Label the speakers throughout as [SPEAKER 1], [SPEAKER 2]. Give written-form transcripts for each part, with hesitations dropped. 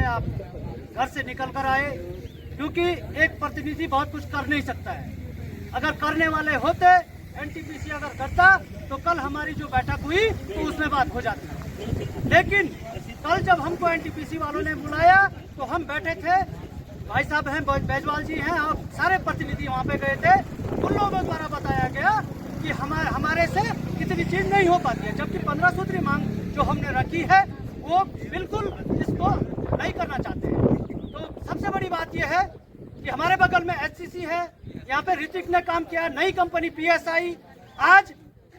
[SPEAKER 1] आप घर से निकल कर आए, क्योंकि एक प्रतिनिधि बहुत कुछ कर नहीं सकता है। अगर करने वाले होते, एनटीपीसी अगर करता तो कल हमारी जो बैठक हुई तो उसमें बात हो जाती। लेकिन कल जब हमको एनटीपीसी वालों ने बुलाया तो हम बैठे थे, भाई साहब हैं, बैजवाल जी हैं और सारे प्रतिनिधि वहाँ पे गए थे। उन लोगों द्वारा बताया गया कि हमारे से इतनी चीज नहीं हो पाती है, जबकि 15 सूत्री मांग जो हमने रखी है वो बिल्कुल इसको नहीं करना चाहते हैं। तो सबसे बड़ी बात यह है कि हमारे बगल में एचसीसी है, यहाँ पे ऋतिक ने काम किया, नई कंपनी पीएसआई। आज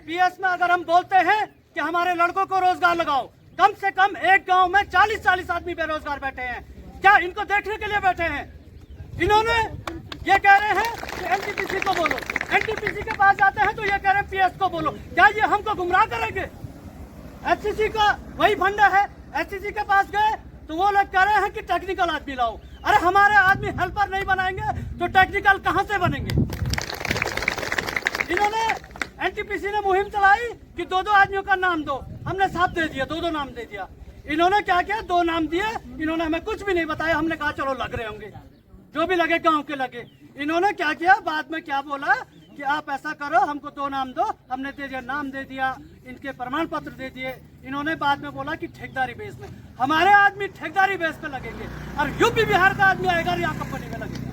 [SPEAKER 1] पीएस में अगर हम बोलते हैं कि हमारे लड़कों को रोजगार लगाओ, कम से कम एक गांव में 40-40 आदमी बेरोजगार बैठे हैं। क्या इनको देखने के लिए बैठे हैं? इन्होंने ये कह रहे हैं कि एनटीपीसी को बोलो, एनटीपीसी के पास जाते हैं तो ये कह रहे हैं पीएस को बोलो। क्या ये हमको गुमराह करेंगे? एचसीसी का वही फंडा है, एचसीसी के पास गए तो वो लोग कह रहे हैं कि टेक्निकल आदमी लाओ। अरे हमारे आदमी हेल्पर नहीं बनाएंगे तो टेक्निकल कहां से बनेंगे? इन्होंने एनटीपीसी ने मुहिम चलाई कि 2-2 आदमियों का नाम दो, हमने साथ दे दिया, 2-2 नाम दे दिया। इन्होंने क्या किया, 2 नाम दिए, इन्होंने हमें कुछ भी नहीं बताया। हमने कहा चलो लग रहे होंगे, जो भी लगे गांव के लगे। इन्होंने क्या किया, बाद में क्या बोला कि आप ऐसा करो, हमको 2 नाम दो, हमने दे दिया, नाम दे दिया, इनके प्रमाण पत्र दे दिए। इन्होंने बाद में बोला कि ठेकेदारी बेस में, हमारे आदमी ठेकेदारी बेस पे लगेंगे और यूपी बिहार का आदमी आएगा यहाँ कंपनी में लगेगा।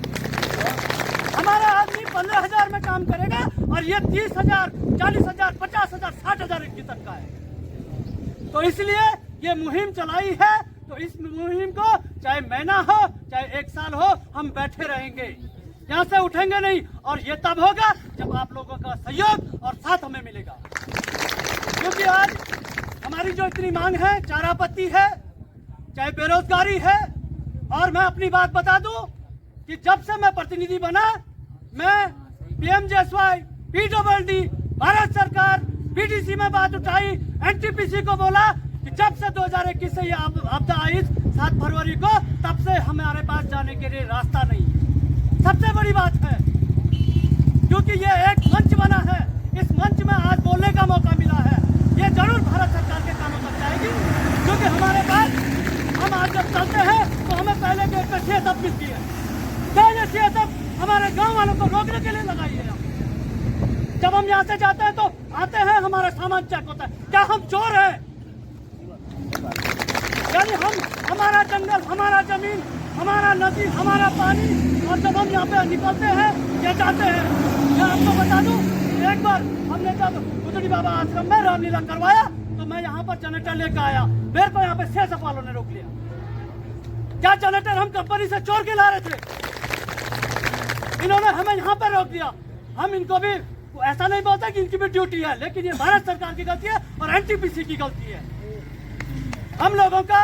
[SPEAKER 1] हमारा आदमी 15,000 में काम करेगा और ये 30,000, 40,000, 50,000, 60,000 इनकी तक का है। तो इसलिए ये मुहिम चलाई है, तो इस मुहिम को चाहे महीना हो चाहे 1 साल हो, हम बैठे रहेंगे, यहाँ से उठेंगे नहीं। और ये तब होगा जब आप लोगों का सहयोग और साथ हमें मिलेगा। क्योंकि आज हमारी जो इतनी मांग है, चारा पत्ती है, चाहे बेरोजगारी है। और मैं अपनी बात बता दूं कि जब से मैं प्रतिनिधि बना, मैं पीएमजेएसवाई, पीडब्ल्यूडी, भारत सरकार, पीडीसी में बात उठाई, एनटीपीसी को बोला कि जब से 2021 से ये आपदा आई 7 फरवरी को, तब से हमारे पास जाने के लिए रास्ता नहीं है। सबसे बड़ी बात है, क्योंकि ये एक मंच बना है, इस मंच में आज बोलने का मौका मिला है। ये जरूर भारत सरकार के कानों तक जाएगी, क्योंकि हमारे पास, हम आज जब चलते हैं तो हमें पहले गेट पर CSF मिलती है। पहले CSF हमारे गांव वालों को रोकने के लिए लगाई है। जब हम यहाँ से जाते हैं तो आते हैं, हमारा सामान चेक होता है। क्या हम चोर हैं? यानी हमारा जंगल, हमारा जमीन, हमारा नदी, हमारा पानी, और जब हम यहाँ पे निकलते हैं ये जाते हैं। मैं आपको बता दूं, एक बार हमने जब बुजुर्ग बाबा आश्रम में रामलीला करवाया तो मैं यहाँ पर जनरेटर लेकर आया, मेरे को यहाँ पे CSF वालों ने रोक लिया। क्या जनरेटर हम कंपनी से चोर के ला रहे थे? इन्होंने हमें यहाँ पर रोक दिया। हम इनको भी ऐसा नहीं बोलता कि इनकी भी ड्यूटी है, लेकिन ये भारत सरकार की गलती है और एनटीपीसी की गलती है। हम लोगों का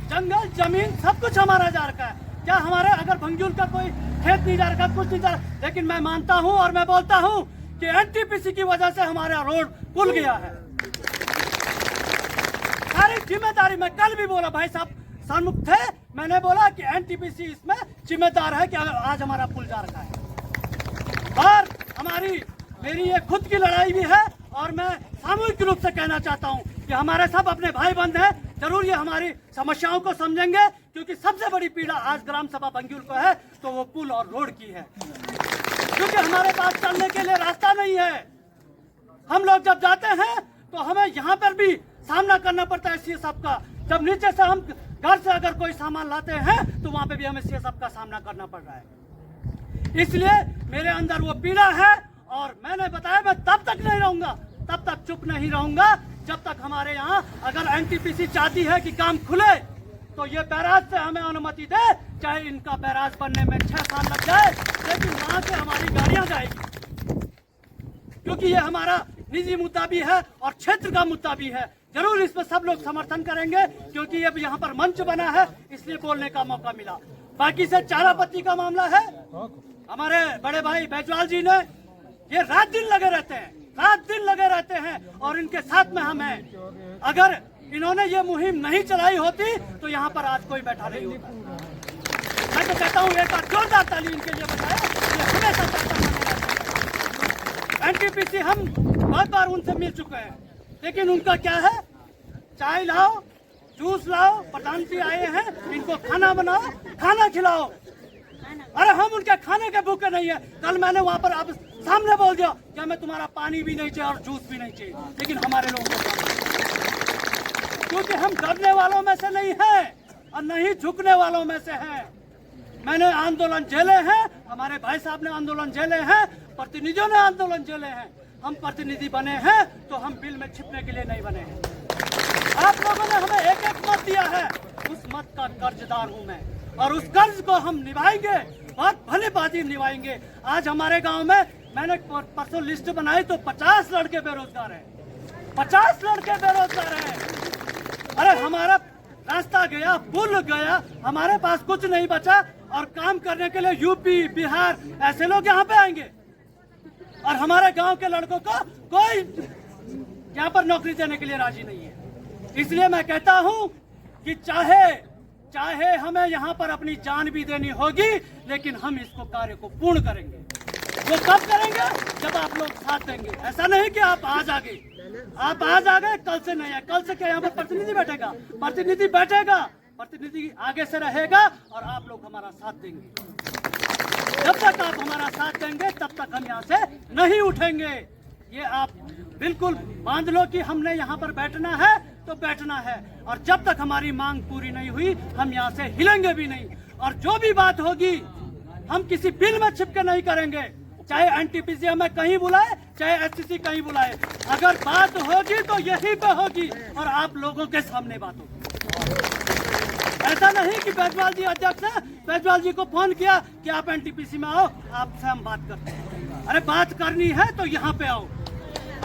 [SPEAKER 1] जंगल, जमीन, सब कुछ हमारा जा रखा है। क्या हमारे अगर भंगजूल का कोई खेत नहीं जा रखा, कुछ नहीं जा रहा, लेकिन मैं मानता हूं और मैं बोलता हूं कि एनटीपीसी की वजह से हमारा रोड खुल गया है। सारी जिम्मेदारी, मैं कल भी बोला, भाई साहब सन्मुख थे, मैंने बोला कि एनटीपीसी इसमें जिम्मेदार है कि आज हमारा पुल जा रखा है। और मेरी ये खुद की लड़ाई भी है और मैं सामूहिक रूप से कहना चाहता हूँ कि हमारे सब अपने भाई बंद हैं, जरूर ये हमारी समस्याओं को समझेंगे, क्योंकि सबसे बड़ी पीड़ा आज ग्राम सभा बंगुल को है तो वो पुल और रोड की है। क्योंकि हमारे पास चलने के लिए रास्ता नहीं है। हम लोग जब जाते हैं तो हमें यहाँ पर भी सामना करना पड़ता है CSF का। जब नीचे से हम घर से अगर कोई सामान लाते हैं तो वहाँ पे भी हमें CSF का सामना करना पड़ रहा है। इसलिए मेरे अंदर वो पीड़ा है और मैंने बताया मैं तब तक नहीं रहूंगा, तब तक चुप नहीं रहूंगा जब तक हमारे यहाँ अगर एनटीपीसी चाहती है कि काम खुले तो ये बैराज से हमें अनुमति दे, चाहे इनका बैराज बनने में 6 साल लग जाए, लेकिन वहां से हमारी गाड़ियां जाएगी। क्योंकि ये हमारा निजी मुद्दा भी है और क्षेत्र का मुद्दा भी है। जरूर इस पर सब लोग समर्थन करेंगे, क्योंकि ये यहाँ पर मंच बना है, इसलिए बोलने का मौका मिला। बाकी से चारा पत्ती का मामला है, हमारे बड़े भाई बैजवाल जी ने, ये रात दिन लगे रहते हैं, रात दिन लगे रहते हैं और इनके साथ में हम हैं। अगर इन्होंने ये मुहिम नहीं चलाई होती तो यहाँ पर आज कोई बैठा नहीं होता। मैं तो कहता हूँ एक बार जोरदार ताली इनके लिए बताया। ये हमेशा एनटीपीसी हम बहुत बार उनसे मिल चुके हैं, लेकिन उनका क्या है, चाय लाओ, जूस लाओ, प्रधान जी आए हैं, इनको खाना बनाओ, खाना खिलाओ। अरे हम उनके खाने के भूखे नहीं है। कल मैंने वहाँ पर आप सामने बोल दिया कि हमें तुम्हारा पानी भी नहीं चाहिए और जूस भी नहीं चाहिए, लेकिन हमारे लोगों को, क्योंकि हम डरने वालों में से नहीं हैं और नहीं झुकने वालों में से हैं। मैंने आंदोलन झेले हैं, हमारे भाई साहब ने आंदोलन झेले हैं, प्रतिनिधियों ने आंदोलन झेले हैं। हम प्रतिनिधि बने हैं तो हम बिल में छिपने के लिए नहीं बने हैं। आप लोगों ने हमें एक एक मत दिया है, उस मत का कर्जदार हूं मैं और उस कर्ज को हम निभाएंगे, बहुत भली बात निभाएंगे। आज हमारे गांव में मैंने परसों लिस्ट बनाई तो 50 लड़के बेरोजगार हैं, 50 लड़के बेरोजगार हैं। अरे हमारा रास्ता गया, पुल गया, हमारे पास कुछ नहीं बचा और काम करने के लिए यूपी, बिहार ऐसे लोग यहाँ पे आएंगे और हमारे गांव के लड़कों को कोई यहाँ पर नौकरी देने के लिए राजी नहीं है। इसलिए मैं कहता हूँ कि चाहे हमें यहाँ पर अपनी जान भी देनी होगी, लेकिन हम इसको कार्य को पूर्ण करेंगे। वो कब करेंगे? जब आप लोग साथ देंगे। ऐसा नहीं कि आप आज आ गए, कल से नहीं है। कल से क्या यहाँ पर प्रतिनिधि बैठेगा? प्रतिनिधि बैठेगा, प्रतिनिधि आगे से रहेगा और आप लोग हमारा साथ देंगे। जब तक आप हमारा साथ देंगे तब तक हम यहाँ से नहीं उठेंगे। ये आप बिल्कुल बांध लो कि हमने यहाँ पर बैठना है तो बैठना है, और जब तक हमारी मांग पूरी नहीं हुई हम यहाँ से हिलेंगे भी नहीं। और जो भी बात होगी हम किसी बिल में छिप के नहीं करेंगे, चाहे एनटीपीसी हमें कहीं बुलाए, चाहे एचसीसी कहीं बुलाए। अगर बात होगी तो यहीं पे होगी और आप लोगों के सामने बात होगी। ऐसा नहीं कि बैजवाल जी अध्यक्ष है, बैजवाल जी को फोन किया कि आप एनटीपीसी में आओ, आपसे हम बात करते हैं। अरे बात करनी है तो यहाँ पे आओ।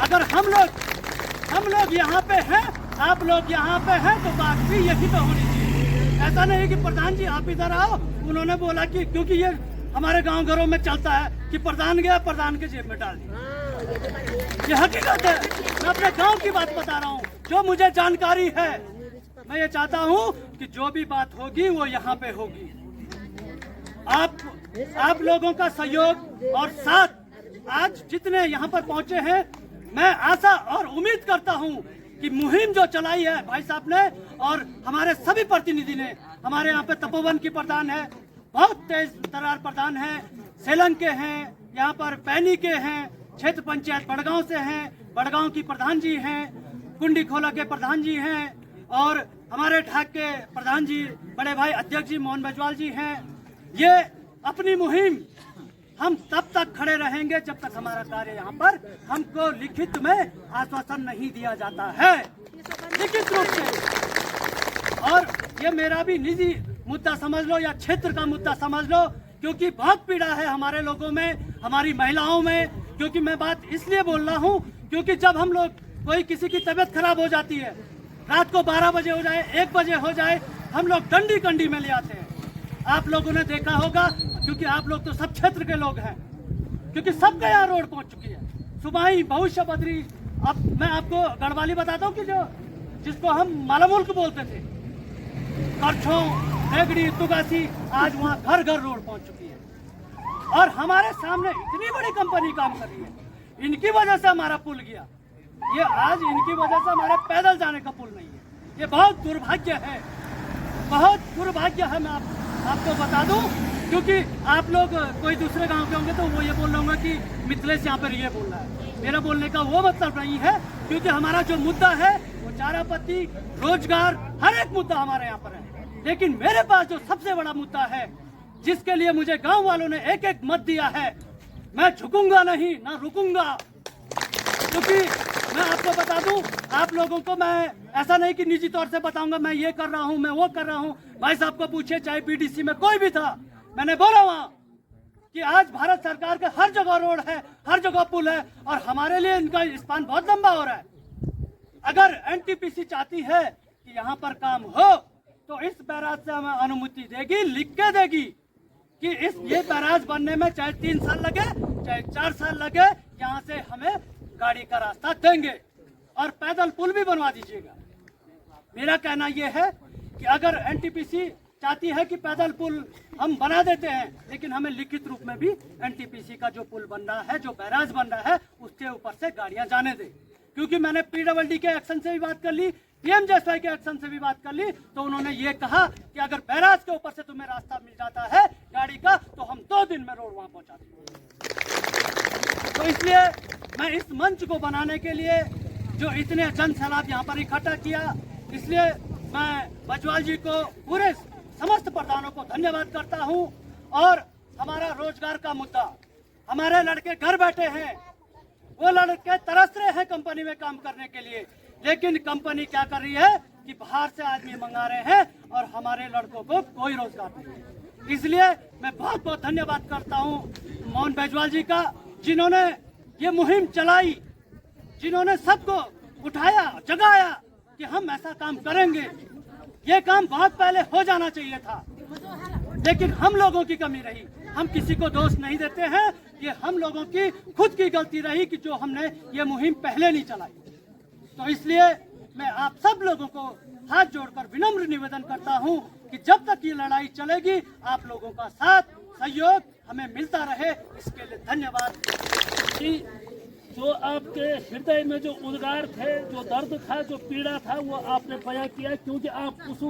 [SPEAKER 1] अगर हम लोग यहाँ पे हैं, आप लोग यहाँ पे हैं, तो बात भी यहीं पे होनी चाहिए। ऐसा नहीं कि प्रधान जी आप इधर आओ, उन्होंने बोला कि क्योंकि ये हमारे गांव घरों में चलता है कि प्रधान गया, प्रधान के जेब में डाल दिया। ये हकीकत है, मैं अपने गांव की बात बता रहा हूँ, जो मुझे जानकारी है। मैं ये चाहता हूँ कि जो भी बात होगी वो यहाँ पे होगी। आप लोगों का सहयोग और साथ आज जितने यहाँ पर पहुँचे हैं, मैं आशा और उम्मीद करता हूँ कि मुहिम जो चलाई है भाई साहब ने और हमारे सभी प्रतिनिधि ने, हमारे यहाँ पे तपोवन की प्रधान है, बहुत तेज तरार प्रधान है, सेलंग के हैं, यहाँ पर पैनी के हैं, क्षेत्र पंचायत बड़गांव से हैं, बड़गांव की प्रधान जी हैं, कुंडी खोला के प्रधान जी हैं, और हमारे ठाक के प्रधान जी बड़े भाई अध्यक्ष जी मोहन बैजवाल जी हैं। ये अपनी मुहिम हम तब तक खड़े रहेंगे जब तक हमारा कार्य यहाँ पर हमको लिखित में आश्वासन नहीं दिया जाता है, लिखित रूप से। और ये मेरा भी निजी मुद्दा समझ लो या क्षेत्र का मुद्दा समझ लो, क्योंकि बहुत पीड़ा है हमारे लोगों में, हमारी महिलाओं में। क्योंकि मैं बात इसलिए बोल रहा हूँ क्योंकि जब हम लोग कोई किसी की तबीयत खराब हो जाती है, रात को 12 बजे हो जाए, 1 बजे हो जाए, हम लोग डंडी कंडी में ले आते हैं। आप लोगों ने देखा होगा, क्योंकि आप लोग तो सब क्षेत्र के लोग हैं, क्योंकि सबके यहाँ रोड पहुंच चुकी है। सुबाई, भविष्य बद्री, अब मैं आपको गढ़वाली बताता हूँ कि जिसको हम मालामुल्क बोलते थे, करछों, नेगड़ी, तुगासी, आज वहाँ घर घर रोड पहुंच चुकी है। और हमारे सामने इतनी बड़ी कंपनी काम कर रही है, इनकी वजह से हमारा पुल गया। ये आज इनकी वजह से हमारे पैदल जाने का पुल नहीं है। ये बहुत दुर्भाग्य है, बहुत दुर्भाग्य है। मैं आपको बता दूं, क्योंकि आप लोग कोई दूसरे गांव के होंगे तो वो ये बोल रहा होगा कि मिथिलेश यहाँ पर ये बोल रहा है। मेरा बोलने का वो मतलब नहीं है, क्योंकि हमारा जो मुद्दा है वो चारापत्ती, रोजगार, हर एक मुद्दा हमारे यहाँ पर है। लेकिन मेरे पास जो सबसे बड़ा मुद्दा है, जिसके लिए मुझे गांव वालों ने एक एक मत दिया है, मैं झुकूंगा नहीं, ना रुकूंगा। क्योंकि मैं आपको बता दूं, आप लोगों को मैं ऐसा नहीं कि निजी तौर से बताऊंगा मैं ये कर रहा हूं, मैं वो कर रहा हूं। भाई साहब को पूछे, चाहे बीडीसी में कोई भी था, मैंने बोला वहां कि आज भारत सरकार के हर जगह रोड है, हर जगह पुल है, और हमारे लिए इनका स्पान बहुत लंबा हो रहा है। अगर एनटीपीसी चाहती है कि यहाँ पर काम हो तो इस बैराज से हमें अनुमति देगी, लिख के देगी कि ये बैराज बनने में चाहे 3 साल लगे, चाहे 4 साल लगे, यहाँ से हमें गाड़ी का रास्ता देंगे और पैदल पुल भी बनवा दीजिएगा। मेरा कहना यह है कि अगर एनटीपीसी चाहती है कि पैदल पुल हम बना देते हैं, लेकिन हमें लिखित रूप में भी एनटीपीसी का जो पुल बन रहा है, जो बैराज बन रहा है, उसके ऊपर से गाड़ियां जाने दे। क्योंकि मैंने पीडब्ल्यूडी के एक्शन से भी बात कर ली पीएम जयसवाल के एक्शन से भी बात कर ली तो उन्होंने ये कहा कि अगर बैराज के ऊपर से तुम्हें रास्ता मिल जाता है गाड़ी का तो हम 2 दिन में रोड वहां पहुंचा देंगे। तो इसलिए मैं इस मंच को बनाने के लिए जो इतने जन सैलाब यहाँ पर इकट्ठा किया, इसलिए मैं बजवाल जी को पूरे समस्त प्रधानों को धन्यवाद करता हूँ। और हमारा रोजगार का मुद्दा, हमारे लड़के घर बैठे हैं, वो लड़के तरस रहे हैं कंपनी में काम करने के लिए, लेकिन कंपनी क्या कर रही है कि बाहर से आदमी मंगा रहे हैं और हमारे लड़कों को कोई रोजगार नहीं है। इसलिए मैं बहुत बहुत धन्यवाद करता हूं मोहन बैजवाल जी का, जिन्होंने ये मुहिम चलाई, जिन्होंने सबको उठाया, जगाया कि हम ऐसा काम करेंगे। ये काम बहुत पहले हो जाना चाहिए था, लेकिन हम लोगों की कमी रही। हम किसी को दोष नहीं देते हैं, ये हम लोगों की खुद की गलती रही कि जो हमने ये मुहिम पहले नहीं चलाई। तो इसलिए मैं आप सब लोगों को हाथ जोड़कर विनम्र निवेदन करता हूं कि जब तक ये लड़ाई चलेगी आप लोगों का साथ सहयोग हमें मिलता रहे। इसके लिए धन्यवाद।
[SPEAKER 2] जो आपके हृदय में जो उद्गार थे, जो दर्द था, जो पीड़ा था, वो आपने बयां किया, क्योंकि आप उस